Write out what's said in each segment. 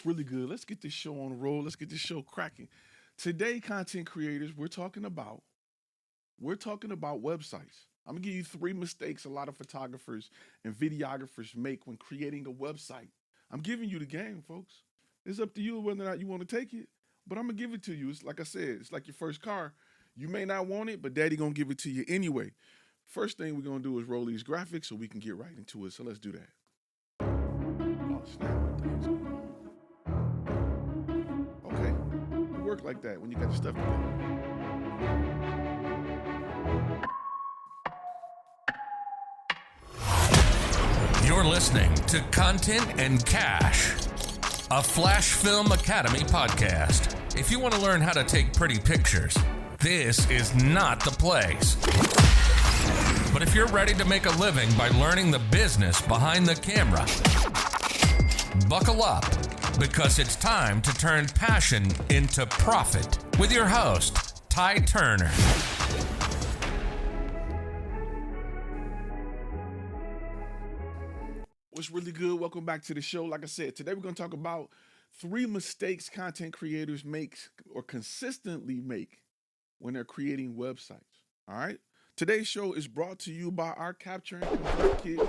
really good? Let's get this show on the roll. Let's get this show cracking. Today, content creators, we're talking about websites. I'm gonna give you three mistakes a lot of photographers and videographers make when creating a website. I'm giving you the game, folks. It's up to you whether or not you want to take it, but I'm gonna give it to you. It's like I said, it's like your first car. You may not want it, but daddy gonna give it to you anyway. First thing we're gonna do is roll these graphics so we can get right into it. So let's do that. Oh snap, what the hell's going on? Okay. It work like that when you got your stuff together. You're listening to Content and Cash, a FlashFilm Academy podcast. If you want to learn how to take pretty pictures, this is not the place. But if you're ready to make a living by learning the business behind the camera, buckle up, because it's time to turn passion into profit with your host, Ty Turner. What's really good? Welcome back to the show. Like I said, today we're going to talk about three mistakes content creators make or consistently make when they're creating websites. All right. Today's show is brought to you by our Capture and Convert kit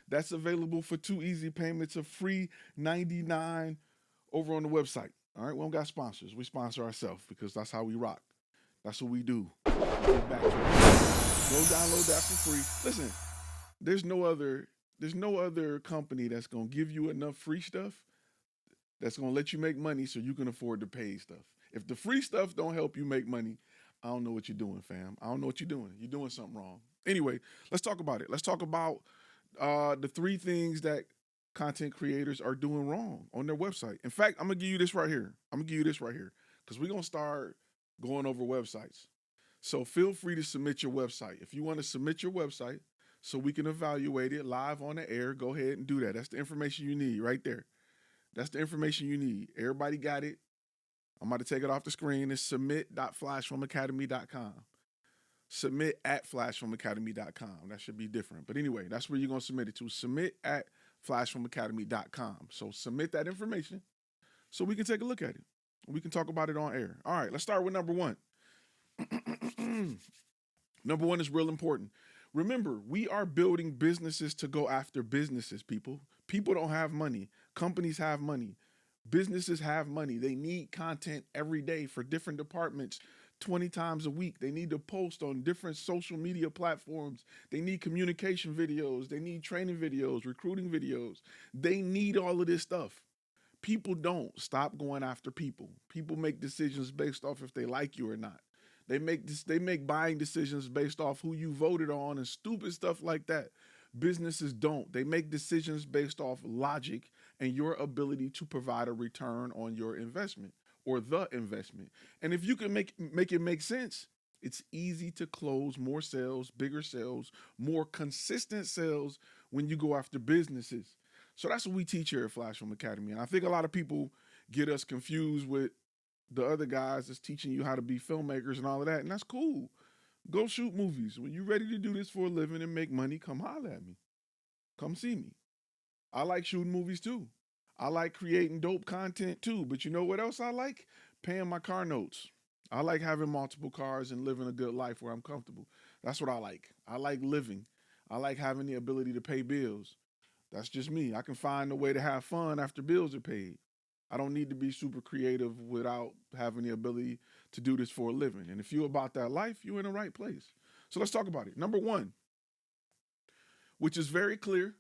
that's available for 2 easy payments of free $99 over on the website. All right. We don't got sponsors. We sponsor ourselves because that's how we rock. That's what we do. Get back to it. Go download that for free. Listen, there's no other company that's going to give you enough free stuff that's going to let you make money so you can afford to pay stuff. If the free stuff don't help you make money, I don't know what you're doing, fam. I don't know what you're doing. You're doing something wrong. Anyway, let's talk about it. Let's talk about the three things that content creators are doing wrong on their website. In fact, I'm going to give you this right here. Because we're going to start going over websites. So feel free to submit your website. If you want to submit your website, so we can evaluate it live on the air, go ahead and do that. That's the information you need right there. That's the information you need. Everybody got it. I'm about to take it off the screen. It's submit.flashfilmacademy.com. Submit at flashfilmacademy.com. That should be different. But anyway, that's where you're going to submit it to. Submit at flashfilmacademy.com. So submit that information so we can take a look at it. We can talk about it on air. All right, let's start with number one. Number one is real important. Remember, we are building businesses to go after businesses, people. People don't have money. Companies have money. Businesses have money. They need content every day for different departments 20 times a week. They need to post on different social media platforms. They need communication videos. They need training videos, recruiting videos. They need all of this stuff. People don't. Stop going after people. People make decisions based off if they like you or not. They make buying decisions based off who you voted on and stupid stuff like that. Businesses don't. They make decisions based off logic and your ability to provide a return on your investment or the investment. And if you can make it make sense, it's easy to close more sales, bigger sales, more consistent sales when you go after businesses. So that's what we teach here at FlashFilm Academy. And I think a lot of people get us confused with the other guys that's teaching you how to be filmmakers and all of that. And that's cool. Go shoot movies. When you're ready to do this for a living and make money, come holler at me. Come see me. I like shooting movies too. I like creating dope content too. But you know what else I like? Paying my car notes. I like having multiple cars and living a good life where I'm comfortable. That's what I like. I like living. I like having the ability to pay bills. That's just me. I can find a way to have fun after bills are paid. I don't need to be super creative without having the ability to do this for a living. And if you're about that life, you're in the right place. So let's talk about it. Number one, which is very clear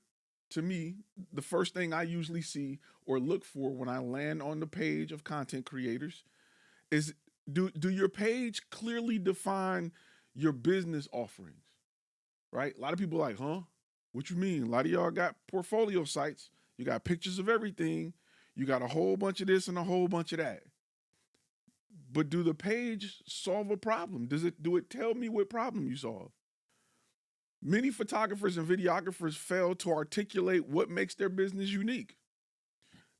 to me, the first thing I usually see or look for when I land on the page of content creators is do your page clearly define your business offerings, right? A lot of people are like, huh? What you mean? A lot of y'all got portfolio sites. You got pictures of everything. You got a whole bunch of this and a whole bunch of that. But do the page solve a problem? Do it tell me what problem you solve? Many photographers and videographers fail to articulate what makes their business unique.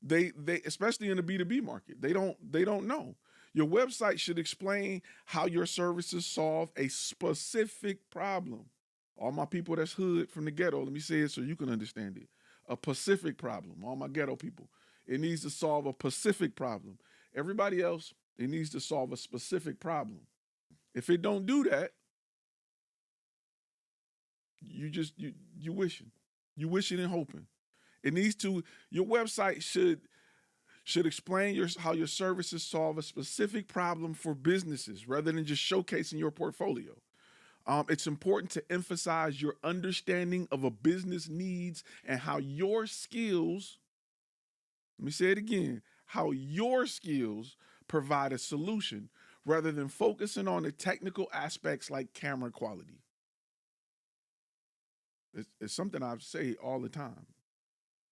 They especially in the B2B market, they don't know. Your website should explain how your services solve a specific problem. All my people that's hood from the ghetto, let me say it so you can understand it. A specific problem. All my ghetto people. It needs to solve a specific problem. Everybody else, it needs to solve a specific problem. If it don't do that, you wishing. You wishing and hoping. It needs to, your website should explain how your services solve a specific problem for businesses rather than just showcasing your portfolio. It's important to emphasize your understanding of a business needs and how your skills, let me say it again, how your skills provide a solution rather than focusing on the technical aspects like camera quality. It's something I say all the time.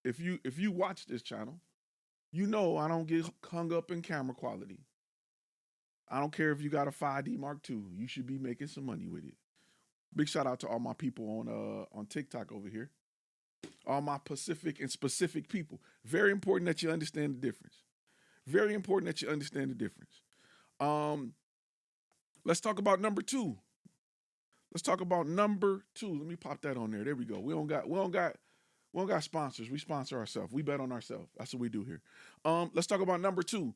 If you watch this channel, you know I don't get hung up in camera quality. I don't care if you got a 5D Mark II. You should be making some money with it. Big shout out to all my people on TikTok over here. All my Pacific and specific people. Very important that you understand the difference. Very important that you understand the difference. Let's talk about number two. Let's talk about number two. Let me pop that on there. There we go. We don't got sponsors. We sponsor ourselves. We bet on ourselves. That's what we do here. Let's talk about number two.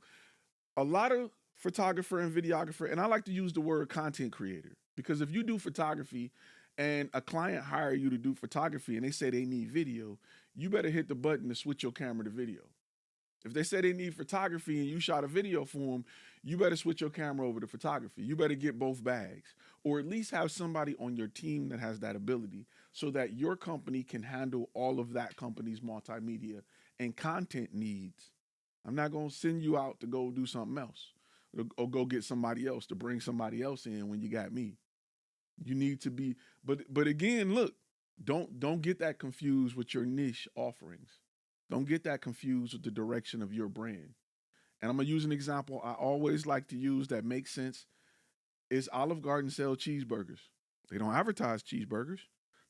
A lot of photographer and videographer, and I like to use the word content creator, because if you do photography and a client hire you to do photography and they say they need video, you better hit the button to switch your camera to video. If they say they need photography and you shot a video for them, you better switch your camera over to photography. You better get both bags, or at least have somebody on your team that has that ability so that your company can handle all of that company's multimedia and content needs. I'm not going to send you out to go do something else or go get somebody else to bring somebody else in when you got me. You need to be, but again, look, don't get that confused with your niche offerings. Don't get that confused with the direction of your brand. And I'm going to use an example I always like to use that makes sense. Is Olive Garden sell cheeseburgers? They don't advertise cheeseburgers.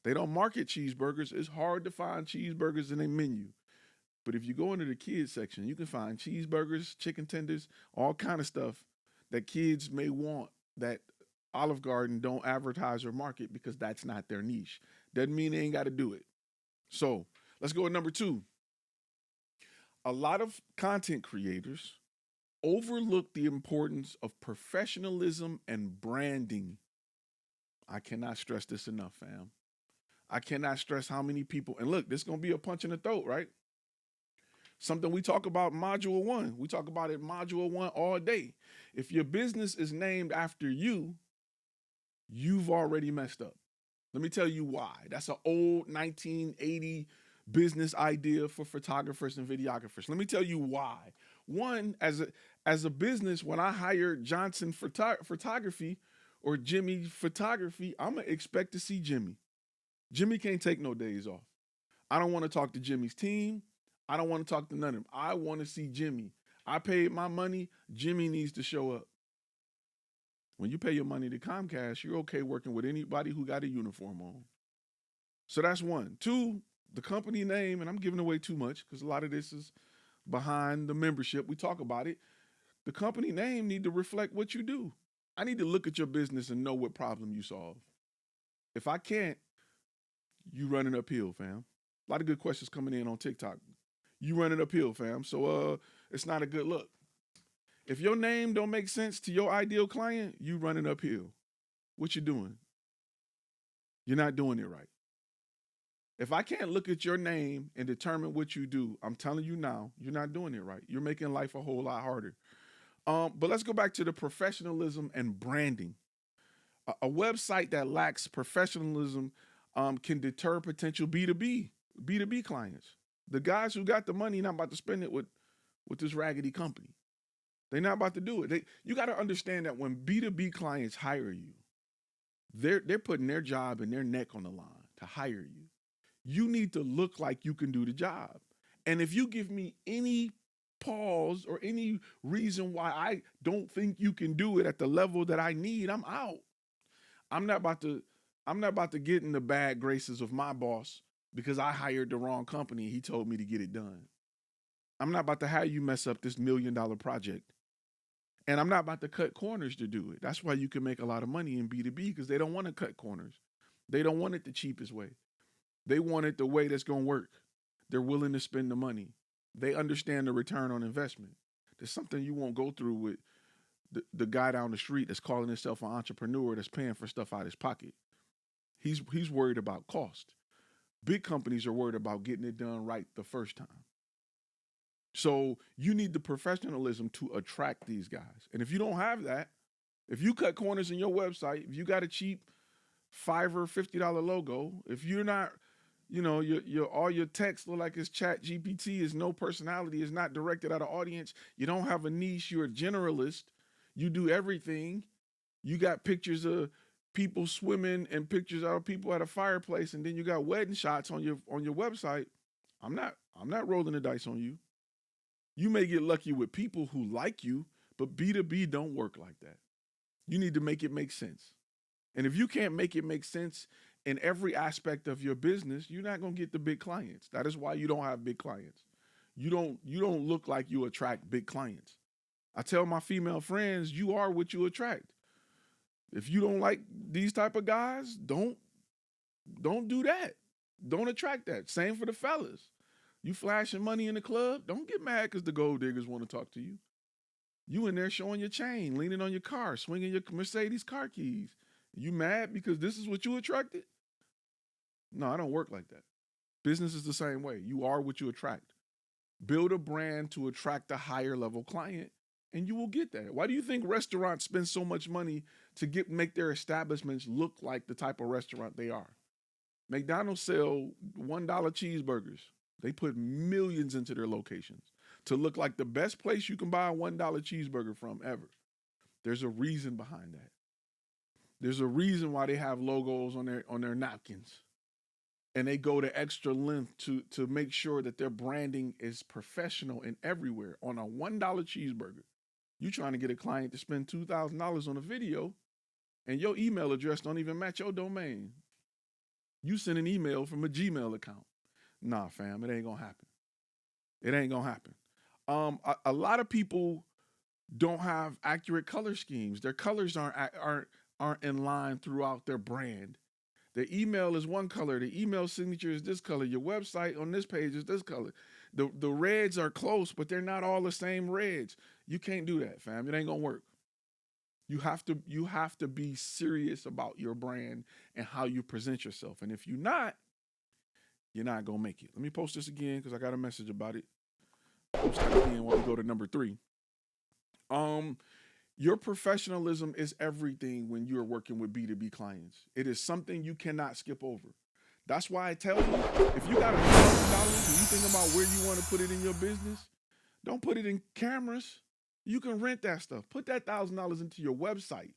They don't market cheeseburgers. It's hard to find cheeseburgers in their menu. But if you go into the kids section, you can find cheeseburgers, chicken tenders, all kind of stuff that kids may want that Olive Garden don't advertise or market because that's not their niche. Doesn't mean they ain't got to do it. So let's go with number two. A lot of content creators overlook the importance of professionalism and branding. I cannot stress this enough, fam. I cannot stress how many people, and look, this is going to be a punch in the throat, right? Something we talk about module one. We talk about it module one all day. If your business is named after you, you've already messed up. Let me tell you why. That's an old 1980 business idea for photographers and videographers. Let me tell you why. One, as a business, when I hired Johnson Photography or Jimmy Photography, I'm going to expect to see Jimmy. Jimmy can't take no days off. I don't want to talk to Jimmy's team. I don't want to talk to none of them. I want to see Jimmy. I paid my money. Jimmy needs to show up. When you pay your money to Comcast, you're okay working with anybody who got a uniform on. So that's one. Two, the company name, and I'm giving away too much because a lot of this is behind the membership. We talk about it. The company name need to reflect what you do. I need to look at your business and know what problem you solve. If I can't, you running uphill, fam. A lot of good questions coming in on TikTok. You running uphill, fam. So it's not a good look. If your name don't make sense to your ideal client, you running uphill. What you doing? You're not doing it right. If I can't look at your name and determine what you do, I'm telling you now, you're not doing it right. You're making life a whole lot harder. But let's go back to the professionalism and branding. A website that lacks professionalism can deter potential B2B clients. The guys who got the money not about to spend it with this raggedy company. They're not about to do it. You got to understand that when B2B clients hire you, they're putting their job and their neck on the line to hire you. You need to look like you can do the job. And if you give me any pause or any reason why I don't think you can do it at the level that I need, I'm out. I'm not about to get in the bad graces of my boss because I hired the wrong company. He told me to get it done. I'm not about to have you mess up this $1 million project. And I'm not about to cut corners to do it. That's why you can make a lot of money in B2B, because they don't want to cut corners. They don't want it the cheapest way. They want it the way that's going to work. They're willing to spend the money. They understand the return on investment. There's something you won't go through with the guy down the street that's calling himself an entrepreneur that's paying for stuff out of his pocket. He's worried about cost. Big companies are worried about getting it done right the first time. So you need the professionalism to attract these guys. And if you don't have that, if you cut corners in your website, if you got a cheap $5 or $50 logo, if you're not, your all your text look like it's Chat GPT, is no personality, is not directed at an audience, you don't have a niche, you're a generalist, you do everything, you got pictures of people swimming and pictures of people at a fireplace, and then you got wedding shots on your website, I'm not rolling the dice on you. You may get lucky with people who like you, but B2B don't work like that. You need to make it make sense. And if you can't make it make sense in every aspect of your business, you're not going to get the big clients. That is why you don't have big clients. You don't look like you attract big clients. I tell my female friends, you are what you attract. If you don't like these type of guys, don't do that. Don't attract that. Same for the fellas. You flashing money in the club, don't get mad because the gold diggers want to talk to you. You in there showing your chain, leaning on your car, swinging your Mercedes car keys. You mad because this is what you attracted? No, I don't work like that. Business is the same way. You are what you attract. Build a brand to attract a higher level client, and you will get that. Why do you think restaurants spend so much money to make their establishments look like the type of restaurant they are? McDonald's sell $1 cheeseburgers. They put millions into their locations to look like the best place you can buy a $1 cheeseburger from ever. There's a reason behind that. There's a reason why they have logos on their napkins. And they go to extra length to make sure that their branding is professional and everywhere. On a $1 cheeseburger, you trying to get a client to spend $2,000 on a video, and your email address don't even match your domain. You send an email from a Gmail account. Nah, fam, it ain't gonna happen. It ain't gonna happen. A lot of people don't have accurate color schemes. Their colors aren't in line throughout their brand. The email is one color. The email signature is this color. Your website on this page is this color. The reds are close, but they're not all the same reds. You can't do that, fam. It ain't gonna work. You have to be serious about your brand and how you present yourself. And if you're not gonna make it. Let me post this again because I got a message about it. Post that again while we go to number 3. Your professionalism is everything when you're working with B2B clients. It is something you cannot skip over. That's why I tell you, if you got $1,000 and you think about where you want to put it in your business, don't put it in cameras. You can rent that stuff. Put that $1,000 into your website.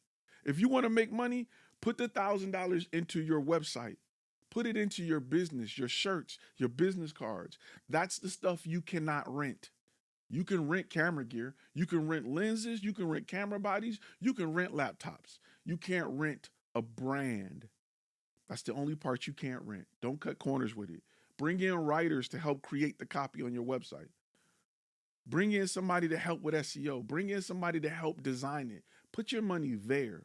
If you want to make money, put the $1,000 into your website. Put it into your business, your shirts, your business cards. That's the stuff you cannot rent. You can rent camera gear. You can rent lenses. You can rent camera bodies. You can rent laptops. You can't rent a brand. That's the only part you can't rent. Don't cut corners with it. Bring in writers to help create the copy on your website. Bring in somebody to help with SEO. Bring in somebody to help design it. Put your money there.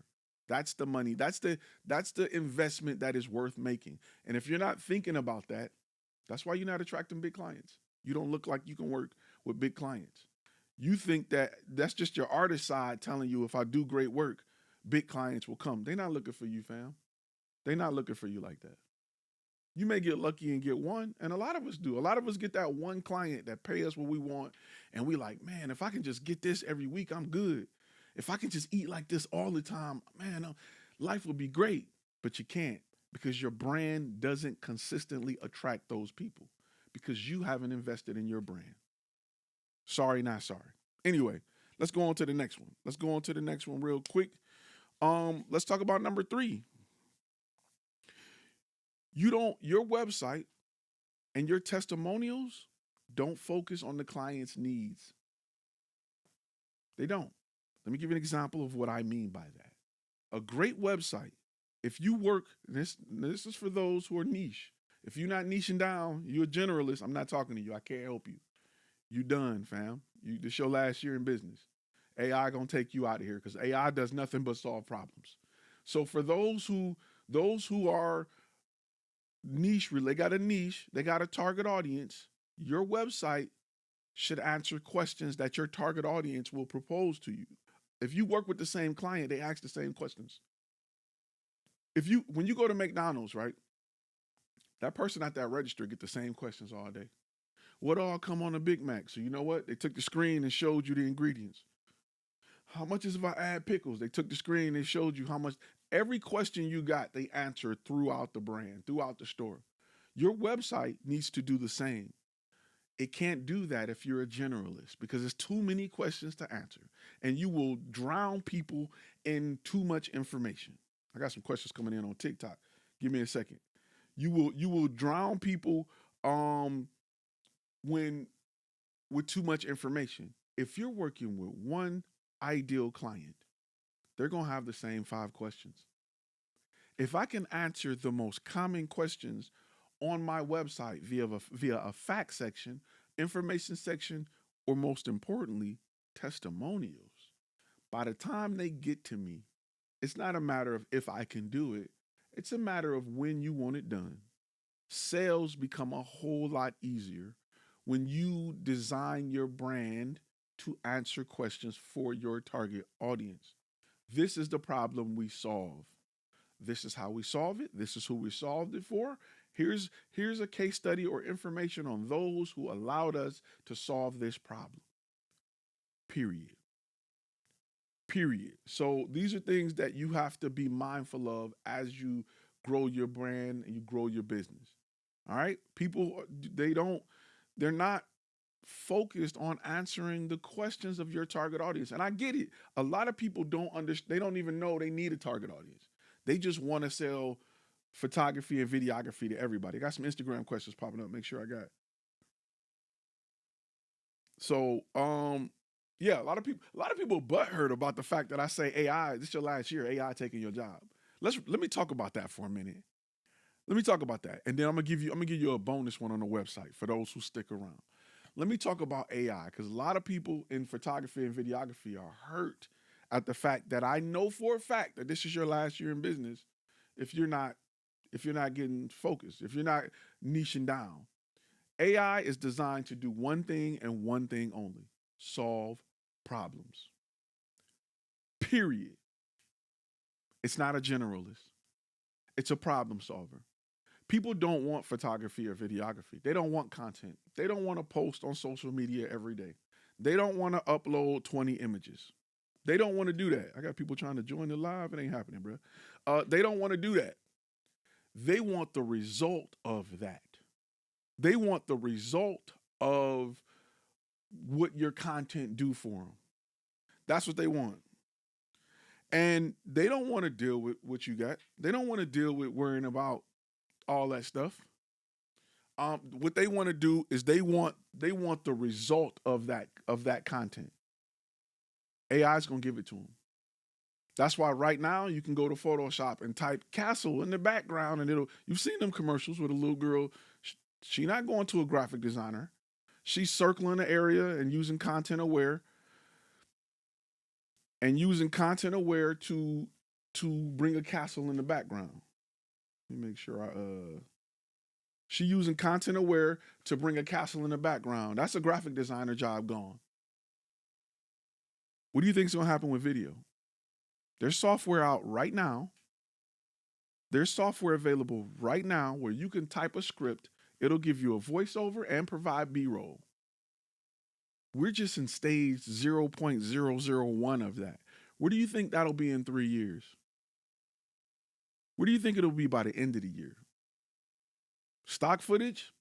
That's the money. That's the investment that is worth making. And if you're not thinking about that, that's why you're not attracting big clients. You don't look like you can work with big clients. You think that that's just your artist side telling you if I do great work, big clients will come. They're not looking for you, fam. They're not looking for you like that. You may get lucky and get one, and a lot of us do. A lot of us get that one client that pay us what we want, and we like, man, if I can just get this every week, I'm good. If I can just eat like this all the time, man, life would be great. But you can't because your brand doesn't consistently attract those people because you haven't invested in your brand. Sorry, not sorry. Anyway, let's go on to the next one. Let's go on to the next one real quick. Let's talk about number 3. Your website and your testimonials don't focus on the client's needs. They don't. Let me give you an example of what I mean by that. A great website, if you work, this is for those who are niche. If you're not niching down, you're a generalist, I'm not talking to you. I can't help you. You done, fam. This your last year in business. AI gonna take you out of here because AI does nothing but solve problems. So for those who are niche, they got a niche, they got a target audience, your website should answer questions that your target audience will propose to you. If you work with the same client, they ask the same questions. When you go to McDonald's, right? That person at that register get the same questions all day. What all come on a Big Mac? So you know what? They took the screen and showed you the ingredients. How much is if I add pickles? They took the screen and showed you how much. Every question you got, they answered throughout the brand, throughout the store. Your website needs to do the same. It can't do that if you're a generalist because there's too many questions to answer and you will drown people in too much information. I got some questions coming in on TikTok. Give me a second. You will drown people when with too much information. If you're working with one ideal client, they're going to have the same 5 questions. If I can answer the most common questions on my website via a fact section, information section, or most importantly, testimonials, by the time they get to me, it's not a matter of if I can do it. It's a matter of when you want it done. Sales become a whole lot easier when you design your brand to answer questions for your target audience. This is the problem we solve. This is how we solve it. This is who we solved it for. Here's a case study or information on those who allowed us to solve this problem. Period. So these are things that you have to be mindful of as you grow your brand and you grow your business. All right? People, they're not focused on answering the questions of your target audience. And I get it. A lot of people don't understand. They don't even know they need a target audience. They just want to sell photography and videography to everybody. I got some Instagram questions popping up. Make sure I got it. So, yeah, a lot of people butthurt about the fact that I say AI, this is your last year, AI taking your job. Let me talk about that for a minute. Let me talk about that. And then I'm gonna give you a bonus one on the website for those who stick around. Let me talk about AI, because a lot of people in photography and videography are hurt at the fact that I know for a fact that this is your last year in business if you're not getting focused, if you're not niching down. AI is designed to do one thing and one thing only: solve problems. Period. It's not a generalist. It's a problem solver. People don't want photography or videography. They don't want content. They don't want to post on social media every day. They don't want to upload 20 images. They don't want to do that. I got people trying to join the live. It ain't happening, bro. They don't want to do that. They want the result of that. They want the result of what your content do for them. That's what they want. And they don't want to deal with what you got. They don't want to deal with worrying about all that stuff. What they want to do is they want the result of that content. AI is going to give it to them. That's why right now you can go to Photoshop and type castle in the background, and you've seen them commercials with a little girl. She not going to a graphic designer. She's circling the area and using content aware to bring a castle in the background. Let me make sure she using content aware to bring a castle in the background. That's a graphic designer job gone. What do you think is going to happen with video? There's software out right now. There's software available right now where you can type a script. It'll give you a voiceover and provide B-roll. We're just in stage 0.001 of that. Where do you think that'll be in 3 years? Where do you think it'll be by the end of the year? Stock footage?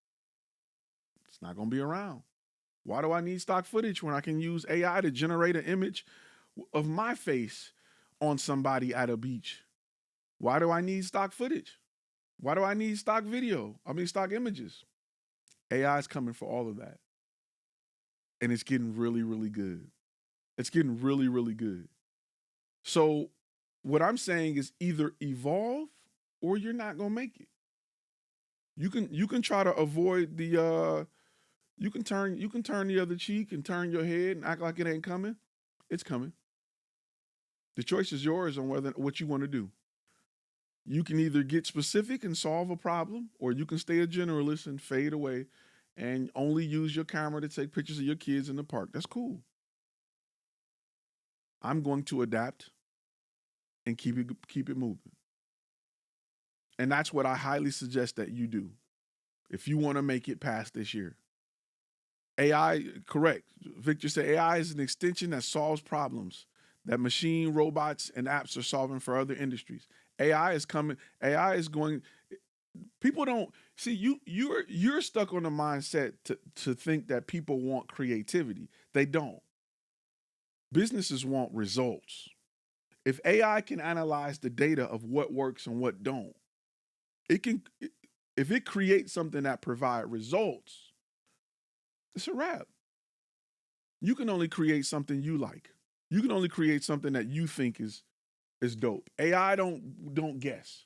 It's not going to be around. Why do I need stock footage when I can use AI to generate an image of my face on somebody at a beach? Why do I need stock footage? Why do I need stock images? AI is coming for all of that. And it's getting really, really good. It's getting really, really good. So what I'm saying is either evolve or you're not going to make it. You can try to avoid the you can turn the other cheek and turn your head and act like it ain't coming. It's coming. The choice is yours on what you want to do. You can either get specific and solve a problem, or you can stay a generalist and fade away and only use your camera to take pictures of your kids in the park. That's cool. I'm going to adapt and keep it moving. And that's what I highly suggest that you do if you want to make it past this year. AI, correct. Victor said AI is an extension that solves problems that machine, robots, and apps are solving for other industries. AI is coming. AI is going. People don't see you're stuck on the mindset to think that people want creativity. They don't. Businesses want results. If AI can analyze the data of what works and what don't, it can. If it creates something that provide results, it's a wrap. You can only create something you like. You can only create something that you think is dope. AI don't guess.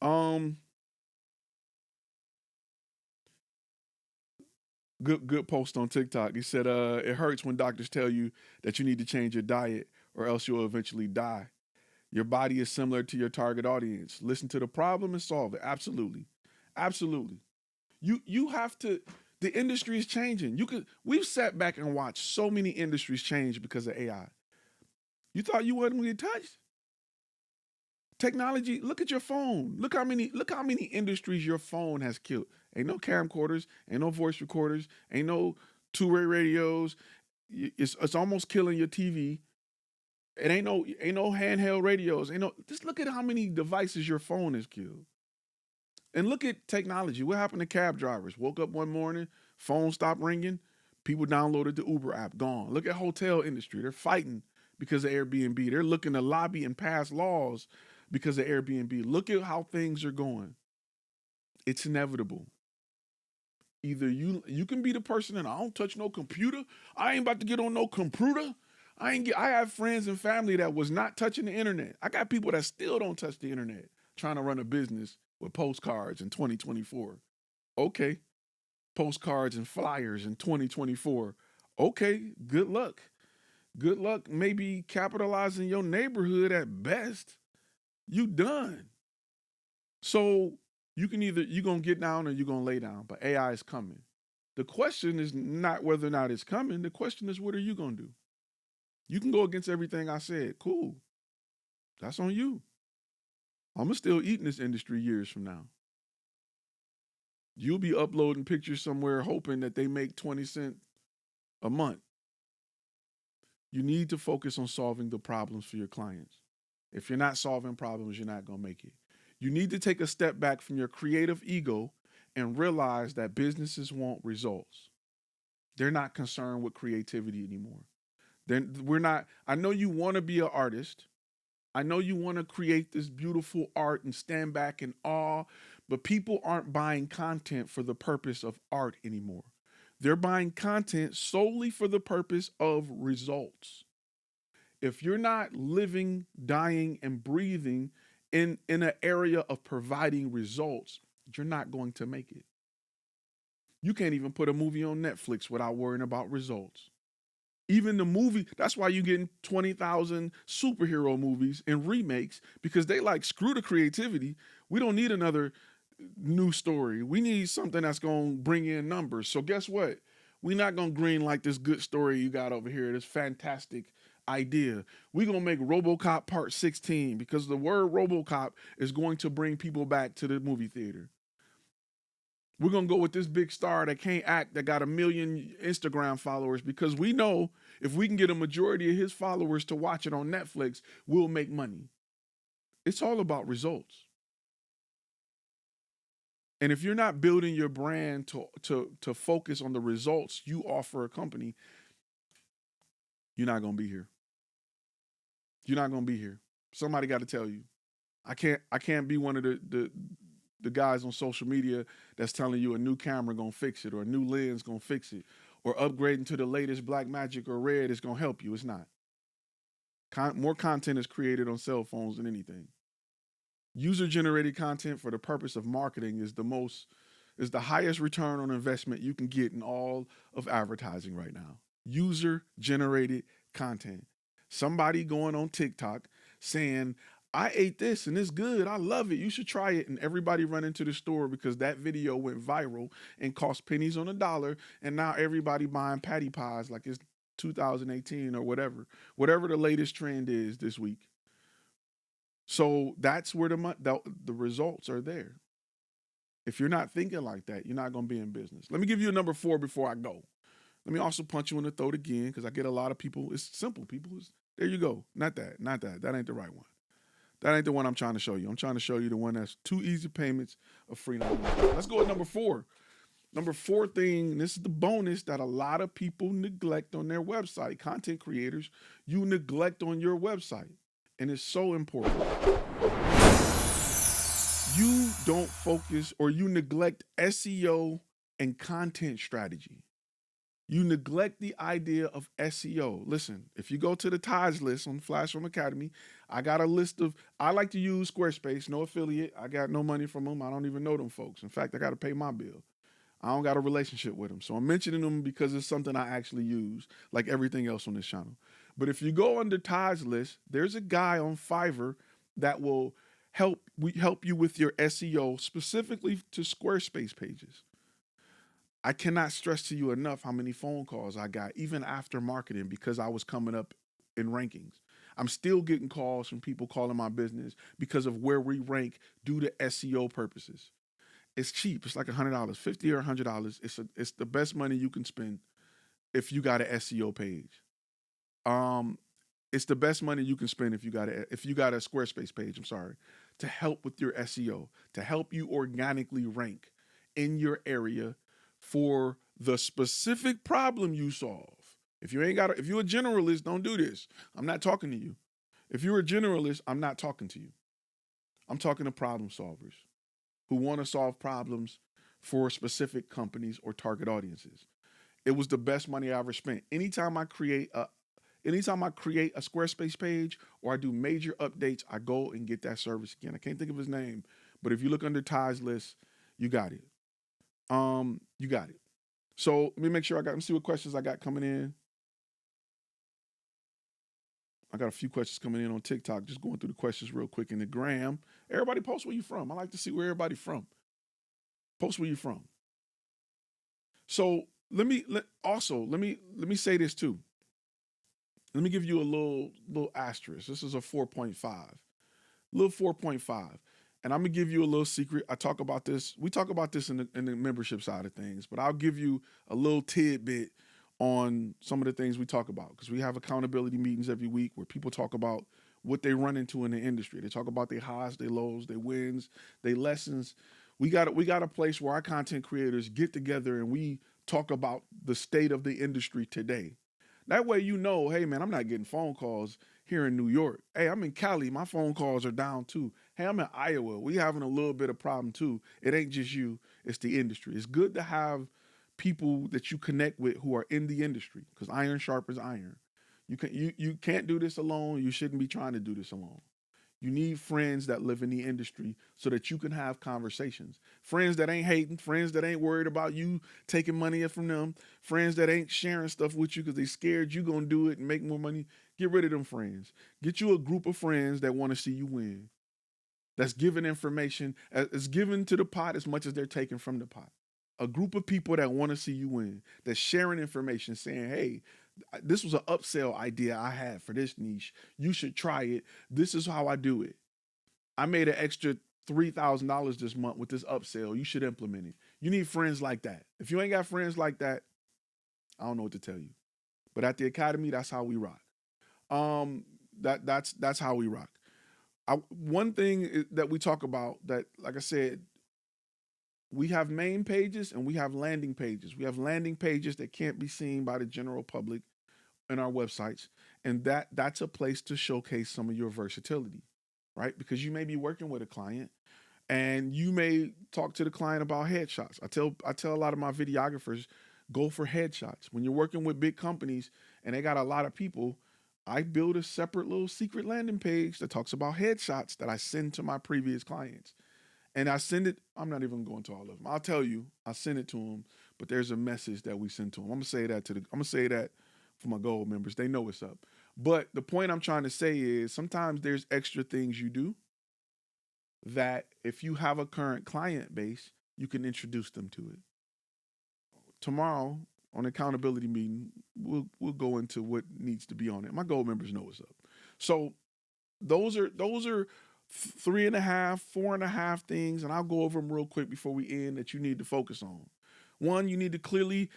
Um, good post on TikTok. He said, it hurts when doctors tell you that you need to change your diet or else you'll eventually die. Your body is similar to your target audience. Listen to the problem and solve it. Absolutely. Absolutely. You have to, the industry is changing. We've sat back and watched so many industries change because of AI. You thought you wasn't going to get touched? Technology, look at your phone. Look how many industries your phone has killed. Ain't no camcorders, ain't no voice recorders, ain't no two-way radios. It's almost killing your TV. It ain't no handheld radios. Just look at how many devices your phone has killed. And look at technology. What happened to cab drivers? Woke up one morning, phone stopped ringing, people downloaded the Uber app, gone. Look at hotel industry. They're fighting because of Airbnb. They're looking to lobby and pass laws because of Airbnb. Look at how things are going. It's inevitable. Either you can be the person that I don't touch no computer. I ain't about to get on no computer. I have friends and family that was not touching the internet. I got people that still don't touch the internet trying to run a business with postcards in 2024. Okay. Postcards and flyers in 2024. Okay, good luck. Good luck maybe capitalizing your neighborhood at best. You done. So you're going to get down or you're going to lay down, but AI is coming. The question is not whether or not it's coming. The question is, what are you going to do? You can go against everything I said. Cool. That's on you. I'm going to still eat in this industry years from now. You'll be uploading pictures somewhere hoping that they make 20 cents a month. You need to focus on solving the problems for your clients. If you're not solving problems, you're not going to make it. You need to take a step back from your creative ego and realize that businesses want results. They're not concerned with creativity anymore. I know you want to be an artist. I know you want to create this beautiful art and stand back in awe, but people aren't buying content for the purpose of art anymore. They're buying content solely for the purpose of results. If you're not living, dying, and breathing in an area of providing results, you're not going to make it. You can't even put a movie on Netflix without worrying about results. Even the movie, that's why you're getting 20,000 superhero movies and remakes, because they like, screw the creativity. We don't need another new story. We need something that's going to bring in numbers. So guess what? We're not going to green like this good story you got over here, this fantastic idea. We're going to make RoboCop Part 16 because the word RoboCop is going to bring people back to the movie theater. We're going to go with this big star that can't act, that got 1 million Instagram followers, because we know if we can get a majority of his followers to watch it on Netflix, we'll make money. It's all about results. And if you're not building your brand to focus on the results you offer a company, you're not going to be here. You're not going to be here. Somebody got to tell you. I can't be one of the guys on social media that's telling you a new camera gonna fix it, or a new lens gonna fix it, or upgrading to the latest Blackmagic or Red is gonna help you. It's not. More content is created on cell phones than anything. User-generated content for the purpose of marketing is the highest return on investment you can get in all of advertising right now. User-generated content. Somebody going on TikTok saying, I ate this and it's good. I love it. You should try it. And everybody run into the store because that video went viral and cost pennies on a dollar. And now everybody buying patty pies like it's 2018 or whatever the latest trend is this week. So that's where the results are there. If you're not thinking like that, you're not going to be in business. Let me give you a number 4 before I go. Let me also punch you in the throat again because I get a lot of people. It's simple, people. There you go. Not that. That ain't the right one. That ain't the one I'm trying to show you. I'm trying to show you the one that's 2 easy payments of freedom. Let's go with number 4. Number 4 thing, and this is the bonus that a lot of people neglect on their website. Content creators, you neglect on your website. And it's so important. You don't focus or you neglect SEO and content strategy. You neglect the idea of SEO. Listen, if you go to the ties list on FlashFilm Academy, I got a list of, I like to use Squarespace, no affiliate. I got no money from them. I don't even know them folks. In fact, I got to pay my bill. I don't got a relationship with them. So I'm mentioning them because it's something I actually use, like everything else on this channel. But if you go under ties list, there's a guy on Fiverr that will help you with your SEO, specifically to Squarespace pages. I cannot stress to you enough how many phone calls I got, even after marketing, because I was coming up in rankings. I'm still getting calls from people calling my business because of where we rank due to SEO purposes. It's cheap. It's like $100, $50 or $100. It's the best money you can spend if you got an SEO page. It's the best money you can spend if you got a Squarespace page. I'm sorry, to help with your SEO, to help you organically rank in your area for the specific problem you solve. If you're a generalist, don't do this. I'm not talking to you. If you're a generalist, I'm not talking to you. I'm talking to problem solvers who want to solve problems for specific companies or target audiences. It was the best money I ever spent. Anytime I create a Squarespace page or I do major updates, I go and get that service again. I can't think of his name, but if you look under ties list, you got it. You got it. So let me make sure let me see what questions I got coming in. I got a few questions coming in on TikTok, just going through the questions real quick in the gram. Everybody post where you from. I like to see where everybody from. Post where you from. So let me say this too. Let me give you a little asterisk. This is a 4.5. Little 4.5. And I'm gonna give you a little secret. We talk about this in the membership side of things, but I'll give you a little tidbit on some of the things we talk about, because we have accountability meetings every week where people talk about what they run into in the industry. They talk about their highs, their lows, their wins, their lessons. We got a place where our content creators get together and we talk about the state of the industry today. That way, hey man, I'm not getting phone calls here in New York. Hey, I'm in Cali. My phone calls are down too. Hey, I'm in Iowa. We having a little bit of problem too. It ain't just you, it's the industry. It's good to have people that you connect with who are in the industry, because iron sharpens iron. You can't do this alone. You shouldn't be trying to do this alone. You need friends that live in the industry so that you can have conversations. Friends that ain't hating, friends that ain't worried about you taking money from them, friends that ain't sharing stuff with you because they scared you gonna do it and make more money. Get rid of them friends. Get you a group of friends that want to see you win. That's giving information, it's given to the pot as much as they're taking from the pot. A group of people that want to see you win, that's sharing information, saying, hey, this was an upsell idea I had for this niche. You should try it. This is how I do it. I made an extra $3,000 this month with this upsell. You should implement it. You need friends like that. If you ain't got friends like that, I don't know what to tell you. But at the Academy, that's how we rock. That's how we rock. One thing that we talk about that, like I said, we have main pages and we have landing pages. We have landing pages that can't be seen by the general public in our websites. And that's a place to showcase some of your versatility, right? Because you may be working with a client and you may talk to the client about headshots. I tell a lot of my videographers, go for headshots. When you're working with big companies and they got a lot of people, I build a separate little secret landing page that talks about headshots that I send to my previous clients. And I send it, I'm not even going to all of them. I'll tell you, I send it to them, but there's a message that we send to them. I'm gonna say that for my gold members. They know what's up. But the point I'm trying to say is sometimes there's extra things you do that if you have a current client base, you can introduce them to it. Tomorrow on accountability meeting, we'll go into what needs to be on it. My gold members know what's up. So those are 3.5, 4.5 things, and I'll go over them real quick before we end that you need to focus on. One, you need to clearly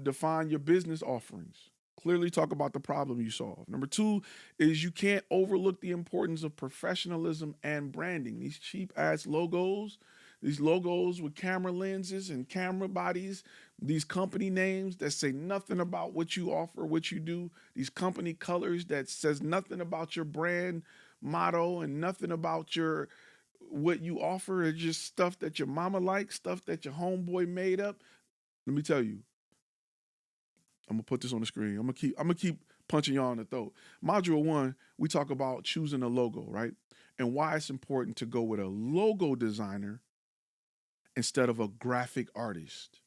define your business offerings. Clearly talk about the problem you solve. Number two is you can't overlook the importance of professionalism and branding. These cheap ass logos, these logos with camera lenses and camera bodies, these company names that say nothing about what you offer, what you do, these company colors that says nothing about your brand motto and nothing about your what you offer. It's just stuff that your mama likes, stuff that your homeboy made up. Let me tell you, I'm gonna put this on the screen. I'm gonna keep punching y'all in the throat. Module 1, we talk about choosing a logo, right? And why it's important to go with a logo designer instead of a graphic artist.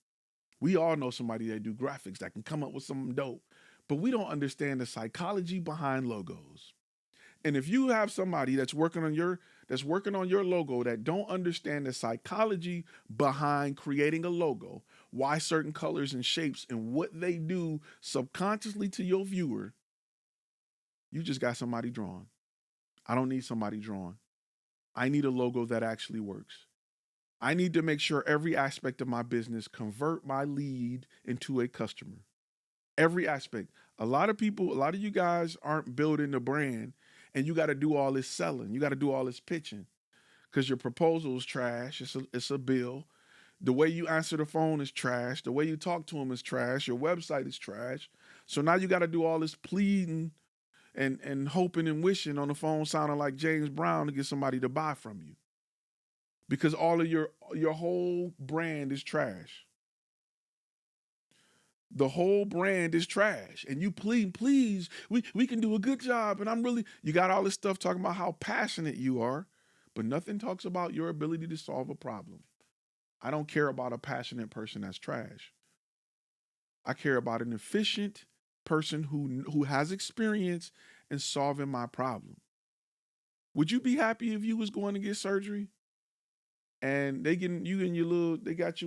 We all know somebody that do graphics that can come up with something dope, but we don't understand the psychology behind logos. And if you have somebody that's working on your logo that don't understand the psychology behind creating a logo, why certain colors and shapes and what they do subconsciously to your viewer, you just got somebody drawn. I don't need somebody drawn. I need a logo that actually works. I need to make sure every aspect of my business convert my lead into a customer. Every aspect. A lot of you guys aren't building the brand, and you got to do all this selling. You got to do all this pitching because your proposal is trash. It's a bill. The way you answer the phone is trash. The way you talk to them is trash. Your website is trash. So now you got to do all this pleading and hoping and wishing on the phone, sounding like James Brown to get somebody to buy from you because all of your whole brand is trash. The whole brand is trash. And you please, we can do a good job. And you got all this stuff talking about how passionate you are, but nothing talks about your ability to solve a problem. I don't care about a passionate person that's trash. I care about an efficient person who has experience in solving my problem. Would you be happy if you was going to get surgery and they got you in they got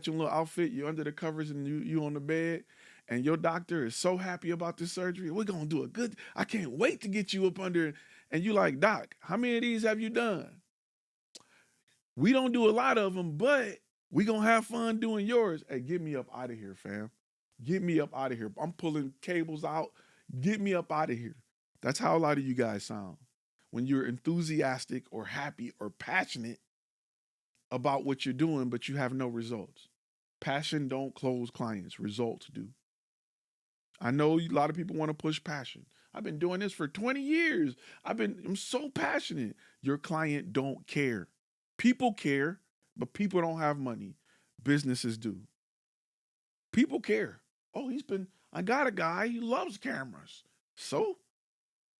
you in a little outfit, you're under the covers and you on the bed, and your doctor is so happy about this surgery. We're going to do I can't wait to get you up under, and you like, Doc, how many of these have you done? We don't do a lot of them, but we going to have fun doing yours. Hey, get me up out of here, fam. Get me up out of here. I'm pulling cables out. Get me up out of here. That's how a lot of you guys sound. When you're enthusiastic or happy or passionate about what you're doing, but you have no results. Passion don't close clients. Results do. I know a lot of people want to push passion. I've been doing this for 20 years. I'm so passionate. Your client don't care. People care, but people don't have money. Businesses do. People care. Oh, I got a guy, he loves cameras. So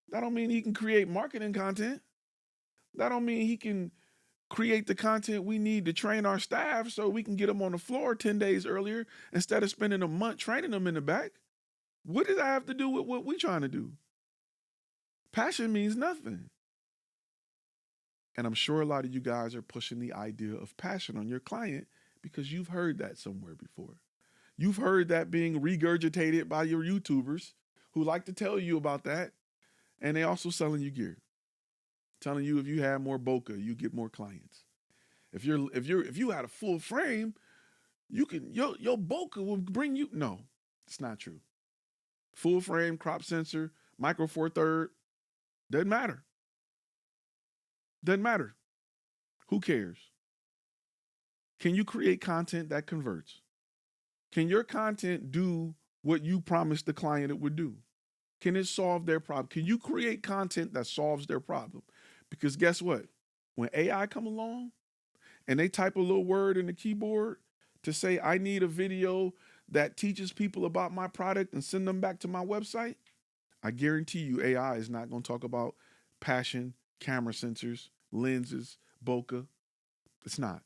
that don't mean he can create marketing content. That don't mean he can create the content we need to train our staff so we can get them on the floor 10 days earlier instead of spending a month training them in the back. What does that have to do with what we're trying to do? Passion means nothing. And I'm sure a lot of you guys are pushing the idea of passion on your client because you've heard that somewhere before. You've heard that being regurgitated by your YouTubers who like to tell you about that. And they also selling you gear. Telling you if you have more bokeh, you get more clients. If you had a full frame, your bokeh will bring you. No, it's not true. Full frame, crop sensor, micro four third, doesn't matter. Doesn't matter. Who cares? Can you create content that converts? Can your content do what you promised the client it would do? Can it solve their problem? Can you create content that solves their problem? Because guess what? When AI come along and they type a little word in the keyboard to say, I need a video that teaches people about my product and send them back to my website, I guarantee you AI is not going to talk about passion, camera sensors, lenses, bokeh. It's not.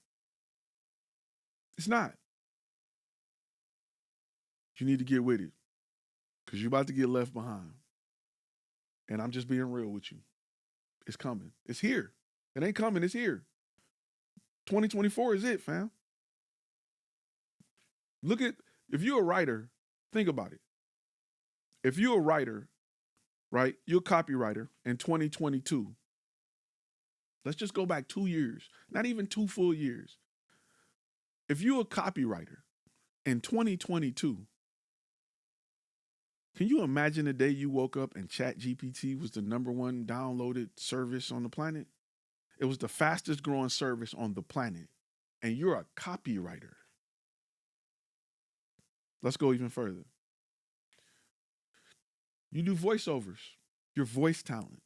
It's not. You need to get with it because you're about to get left behind. And I'm just being real with you. It's coming. It's here. It ain't coming. It's here. 2024 is it, fam. Look at, if you're a writer, think about it. If you're a writer, right, you're a copywriter in 2022. Let's just go back 2 years, not even 2 full years. If you're a copywriter in 2022, can you imagine the day you woke up and ChatGPT was the #1 downloaded service on the planet? It was the fastest growing service on the planet. And you're a copywriter. Let's go even further. You do voiceovers, your voice talent.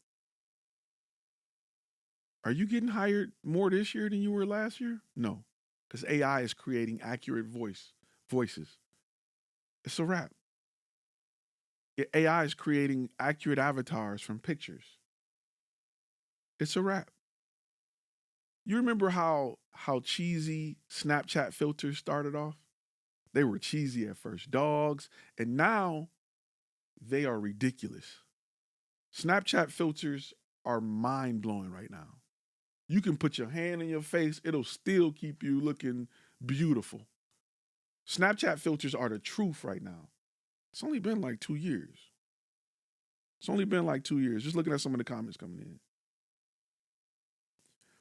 Are you getting hired more this year than you were last year? No, because AI is creating accurate voices. It's a wrap. AI is creating accurate avatars from pictures. It's a wrap. You remember how cheesy Snapchat filters started off? They were cheesy at first, dogs, and now they are ridiculous. Snapchat filters are mind-blowing right now. You can put your hand in your face, it'll still keep you looking beautiful. Snapchat filters are the truth right now. It's only been like 2 years. It's only been like 2 years. Just looking at some of the comments coming in.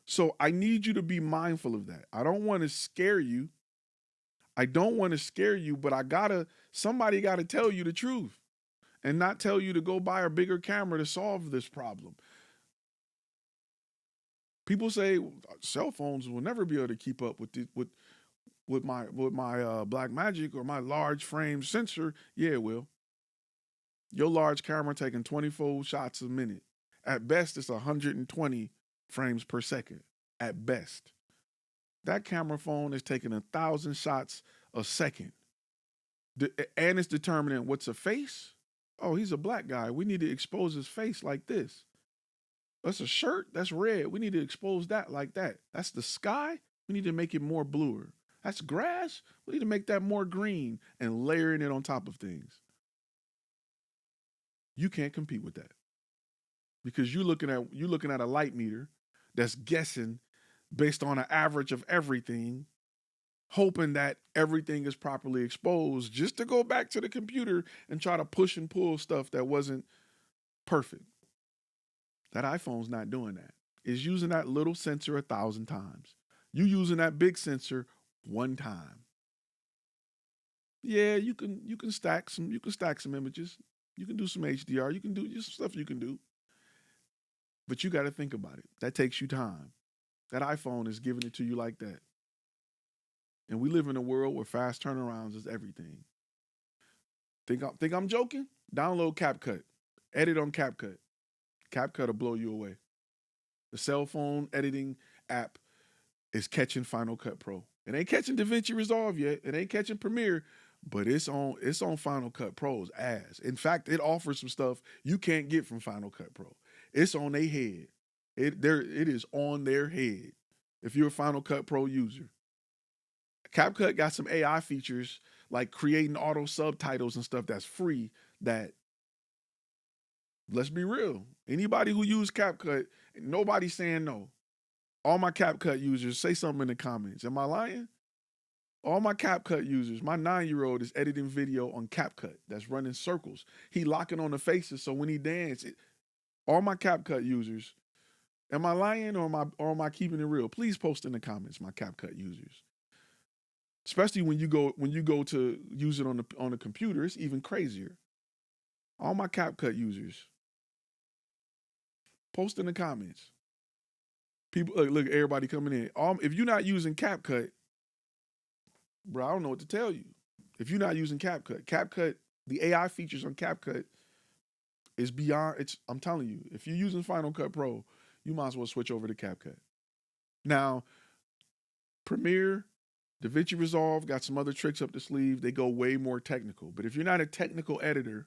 So I need you to be mindful of that. I don't want to scare you. But somebody gotta tell you the truth and not tell you to go buy a bigger camera to solve this problem. People say cell phones will never be able to keep up with my Blackmagic or my large frame sensor. Yeah, it will. Your large camera taking 24 shots a minute. At best, it's 120 frames per second. At best. That camera phone is taking 1,000 shots a second. And it's determining what's a face. Oh, he's a black guy. We need to expose his face like this. That's a shirt. That's red. We need to expose that like that. That's the sky. We need to make it more bluer. That's grass. We need to make that more green and layering it on top of things. You can't compete with that because you're looking at a light meter that's guessing based on an average of everything, hoping that everything is properly exposed just to go back to the computer and try to push and pull stuff that wasn't perfect. That iPhone's not doing that. It's using that little sensor 1,000 times. You using that big sensor 1 time. Yeah, you can stack some images. You can do some HDR. You can do just stuff you can do. But you got to think about it. That takes you time. That iPhone is giving it to you like that. And we live in a world where fast turnarounds is everything. Think I'm joking? Download CapCut. Edit on CapCut. CapCut will blow you away. The cell phone editing app is catching Final Cut Pro. It ain't catching DaVinci Resolve yet. It ain't catching Premiere, but it's on Final Cut Pro's ass. In fact, it offers some stuff you can't get from Final Cut Pro. It's on their head. It is on their head. If you're a Final Cut Pro user. CapCut got some AI features like creating auto subtitles and stuff that's free that, let's be real, anybody who use CapCut, nobody's saying no. All my CapCut users, say something in the comments. Am I lying? All my CapCut users, my 9-year-old is editing video on CapCut that's running circles. He locking on the faces so when he dances, all my CapCut users, am I lying or am I keeping it real? Please post in the comments, my CapCut users. Especially when you go to use it on the computer, it's even crazier. All my CapCut users, post in the comments. People, look, everybody coming in. If you're not using CapCut, bro, I don't know what to tell you. If you're not using CapCut, the AI features on CapCut is beyond. I'm telling you, if you're using Final Cut Pro, you might as well switch over to CapCut. Now, Premiere, DaVinci Resolve got some other tricks up the sleeve. They go way more technical. But if you're not a technical editor,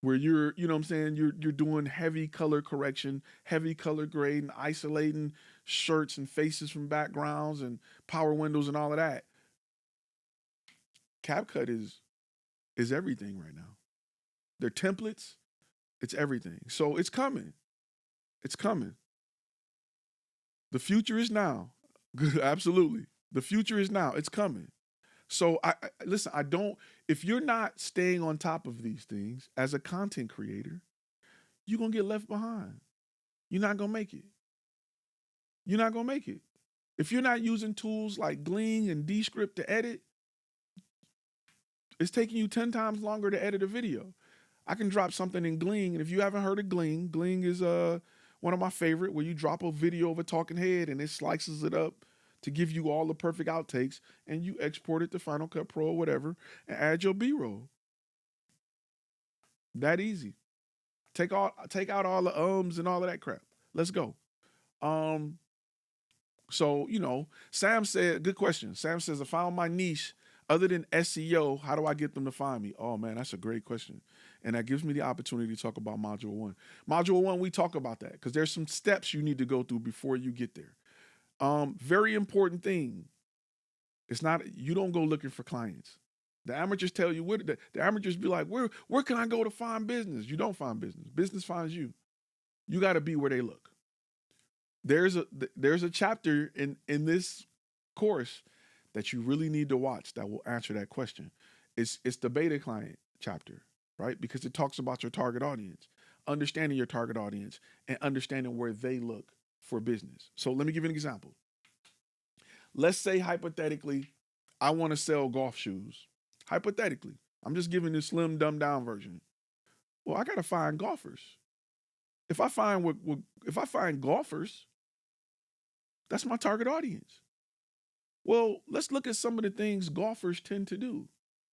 where you're, you know what I'm saying, you're doing heavy color correction, heavy color grading, isolating shirts and faces from backgrounds and power windows and all of that, CapCut is everything right now. their templates. It's everything. So it's coming. It's coming. The future is now. Absolutely. The future is now. It's coming. So I listen, if you're not staying on top of these things as a content creator, you're going to get left behind. You're not going to make it. You're not going to make it. If you're not using tools like Glean and Descript to edit, it's taking you 10 times longer to edit a video. I can drop something in Glean, and if you haven't heard of Glean, Glean is one of my favorite, where you drop a video of a talking head and it slices it up to give you all the perfect outtakes, and you export it to Final Cut Pro or whatever and add your B-roll. That easy. Take out all the ums and all of that crap. Let's go. So, Sam said, good question. Sam says, I found my niche. Other than SEO, how do I get them to find me? Oh, man, that's a great question. And that gives me the opportunity to talk about Module 1. Module 1, we talk about that because there's some steps you need to go through before you get there. Very important thing. It's not, you don't go looking for clients. The amateurs tell you, the amateurs be like, where can I go to find business? You don't find business. Business finds you. You got to be where they look. There's a chapter in this course that you really need to watch that will answer that question. It's the beta client chapter, right? Because it talks about your target audience, understanding your target audience, and understanding where they look for business. So let me give you an example. Let's say hypothetically, I want to sell golf shoes. Hypothetically, I'm just giving this slim, dumbed down version. Well, I got to find golfers. If I find golfers, that's my target audience. Well, let's look at some of the things golfers tend to do.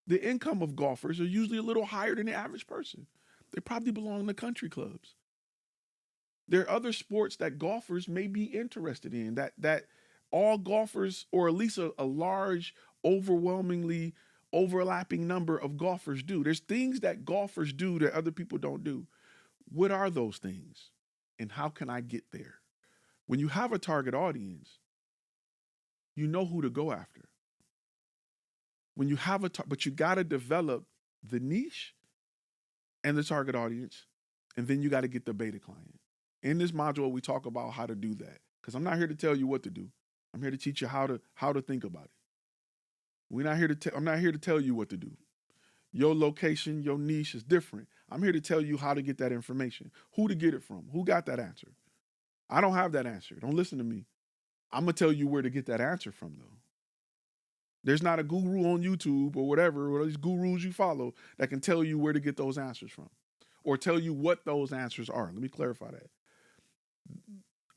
The income of golfers are usually a little higher than the average person. They probably belong to country clubs. There are other sports that golfers may be interested in that all golfers, or at least a large, overwhelmingly overlapping number of golfers do. There's things that golfers do that other people don't do. What are those things? And how can I get there? When you have a target audience, you know who to go after. When you have but you got to develop the niche and the target audience, and then you got to get the beta client. In this module, we talk about how to do that, because I'm not here to tell you what to do. I'm here to teach you how to think about it. I'm not here to tell you what to do. Your location, your niche is different. I'm here to tell you how to get that information, who to get it from, who got that answer. I don't have that answer. Don't listen to me. I'm going to tell you where to get that answer from, though. There's not a guru on YouTube or whatever, or these gurus you follow, that can tell you where to get those answers from or tell you what those answers are. Let me clarify that.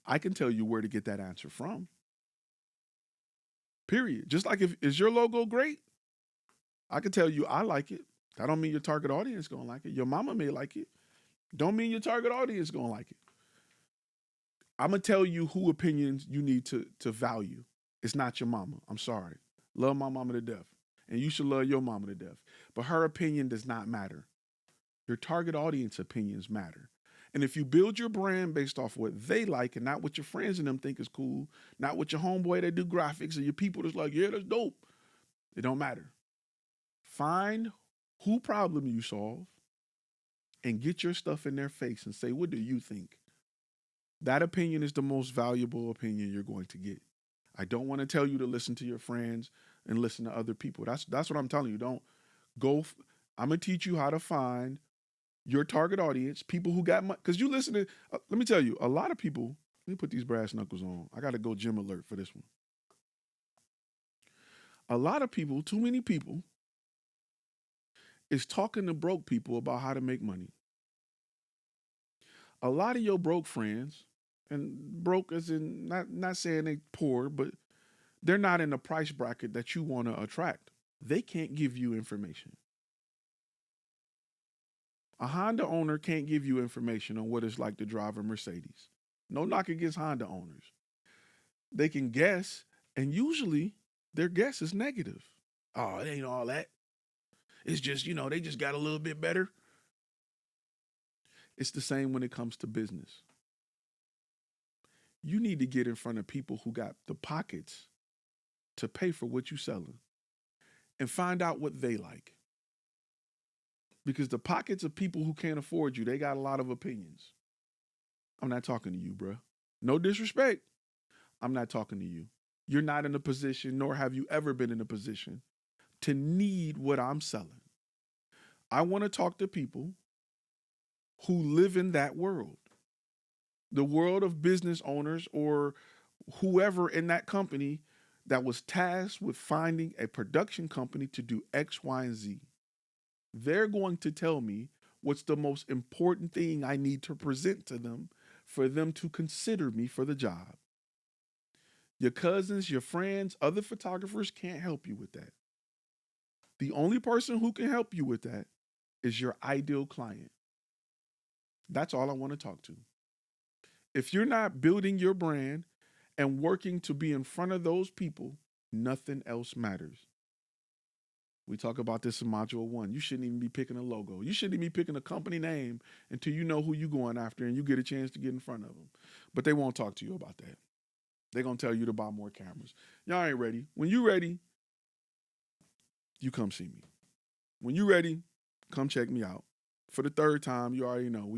I can tell you where to get that answer from. Period. Just like is your logo great? I can tell you I like it. That don't mean your target audience is going to like it. Your mama may like it. Don't mean your target audience is going to like it. I'm going to tell you who opinions you need to value. It's not your mama. I'm sorry. Love my mama to death. And you should love your mama to death. But her opinion does not matter. Your target audience opinions matter. And if you build your brand based off what they like and not what your friends and them think is cool, not what your homeboy that do graphics and your people that's like, yeah, that's dope, it don't matter. Find who problem you solve and get your stuff in their face and say, what do you think? That opinion is the most valuable opinion you're going to get. I don't want to tell you to listen to your friends and listen to other people. That's what I'm telling you. Don't go. I'm going to teach you how to find your target audience, people who got money. Because you listen to, let me tell you, a lot of people, let me put these brass knuckles on. I got to go gym alert for this one. A lot of people, too many people, is talking to broke people about how to make money. A lot of your broke friends, and broke as in not saying they poor, but they're not in the price bracket that you want to attract. They can't give you information. A Honda owner can't give you information on what it's like to drive a Mercedes. No knock against Honda owners. They can guess, and usually their guess is negative. Oh, it ain't all that. It's just, they just got a little bit better. It's the same when it comes to business. You need to get in front of people who got the pockets to pay for what you're selling and find out what they like. Because the pockets of people who can't afford you, they got a lot of opinions. I'm not talking to you, bruh. No disrespect. I'm not talking to you. You're not in a position, nor have you ever been in a position, to need what I'm selling. I want to talk to people who live in that world. The world of business owners or whoever in that company that was tasked with finding a production company to do X, Y, and Z. They're going to tell me what's the most important thing I need to present to them for them to consider me for the job. Your cousins, your friends, other photographers can't help you with that. The only person who can help you with that is your ideal client. That's all I want to talk to. If you're not building your brand and working to be in front of those people, nothing else matters. We talk about this in Module 1. You shouldn't even be picking a logo. You shouldn't even be picking a company name until you know who you're going after and you get a chance to get in front of them. But they won't talk to you about that. They're going to tell you to buy more cameras. Y'all ain't ready. When you ready, you come see me. When you ready, come check me out. For the third time, you already know,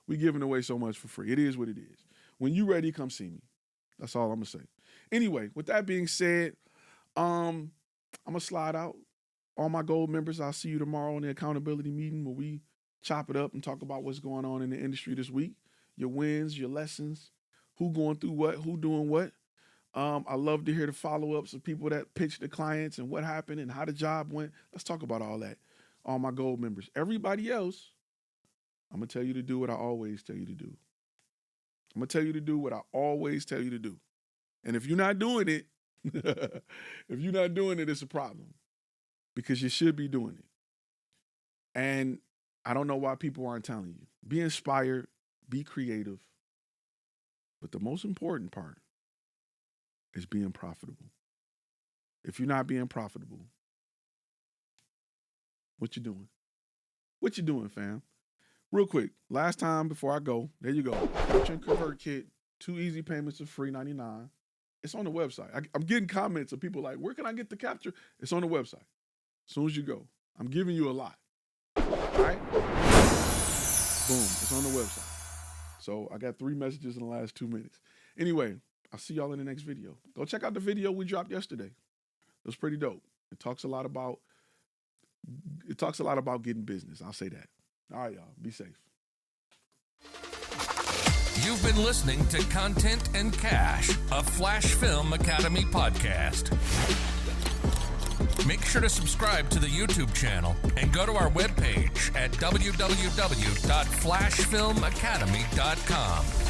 we giving away so much for free. It is what it is. When you ready, come see me. That's all I'm going to say. Anyway, with that being said, I'm going to slide out. All my gold members, I'll see you tomorrow in the accountability meeting where we chop it up and talk about what's going on in the industry this week, your wins, your lessons, who going through what, who doing what. I love to hear the follow-ups of people that pitched the clients and what happened and how the job went. Let's talk about all that. All my gold members. Everybody else, I'm going to tell you to do what I always tell you to do. I'm going to tell you to do what I always tell you to do. And if you're not doing it, it's a problem. Because you should be doing it. And I don't know why people aren't telling you. Be inspired, be creative. But the most important part is being profitable. If you're not being profitable, what you doing? What you doing, fam? Real quick, last time before I go, there you go. Capture and Convert Kit, 2 easy payments of free $99. It's on the website. I'm getting comments of people like, where can I get the capture? It's on the website. As soon as you go, I'm giving you a lot. All right? Boom, it's on the website. So I got 3 messages in the last 2 minutes. Anyway, I'll see y'all in the next video. Go check out the video we dropped yesterday. It was pretty dope. It talks a lot about getting business. I'll say that. All right, y'all. Be safe. You've been listening to Content and Cash, a FlashFilm Academy podcast. Make sure to subscribe to the YouTube channel and go to our webpage at www.flashfilmacademy.com.